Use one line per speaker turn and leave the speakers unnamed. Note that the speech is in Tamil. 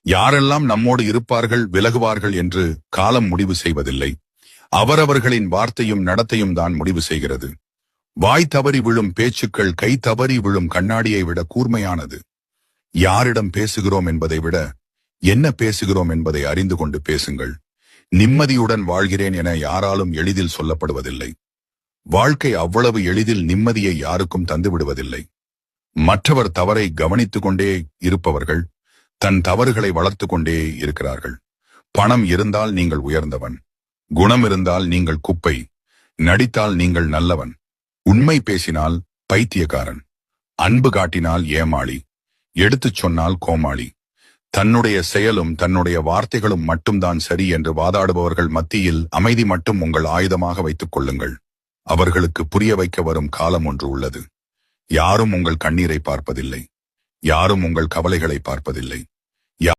யாரெல்லாம் நம்மோடு இருப்பார்கள் விலகுவார்கள் என்று காலம் முடிவு செய்வதில்லை. அவரவர்களின் வார்த்தையும் நடத்தையும் தான் முடிவு செய்கிறது. வாய் தவறி விழும் பேச்சுக்கள் கை தவறி விழும் கண்ணாடியை விட கூர்மையானது. யாரிடம் பேசுகிறோம் என்பதை விட என்ன பேசுகிறோம் என்பதை அறிந்து கொண்டு பேசுங்கள். நிம்மதியுடன் வாழ்கிறேன் என யாராலும் எளிதில் சொல்லப்படுவதில்லை. வாழ்க்கை அவ்வளவு எளிதில் நிம்மதியை யாருக்கும் தந்துவிடுவதில்லை. மற்றவர் தவறை கவனித்துக் கொண்டே இருப்பவர்கள் தன் தவறுகளை வளர்த்து கொண்டே இருக்கிறார்கள். பணம் இருந்தால் நீங்கள் உயர்ந்தவன், குணம் இருந்தால் நீங்கள் குப்பை, நடித்தால் நீங்கள் நல்லவன், உண்மை பேசினால் பைத்தியக்காரன், அன்பு காட்டினால் ஏமாளி, எடுத்துச் சொன்னால் கோமாளி. தன்னுடைய செயலும் தன்னுடைய வார்த்தைகளும் மட்டும்தான் சரி என்று வாதாடுபவர்கள் மத்தியில் அமைதி மட்டும் உங்கள் ஆயுதமாக வைத்துக் கொள்ளுங்கள். அவர்களுக்கு புரிய வைக்க வரும் காலம் ஒன்று உள்ளது. யாரும் உங்கள் கண்ணீரை பார்ப்பதில்லை. யாரும் உங்கள் கவலைகளை பார்ப்பதில்லை.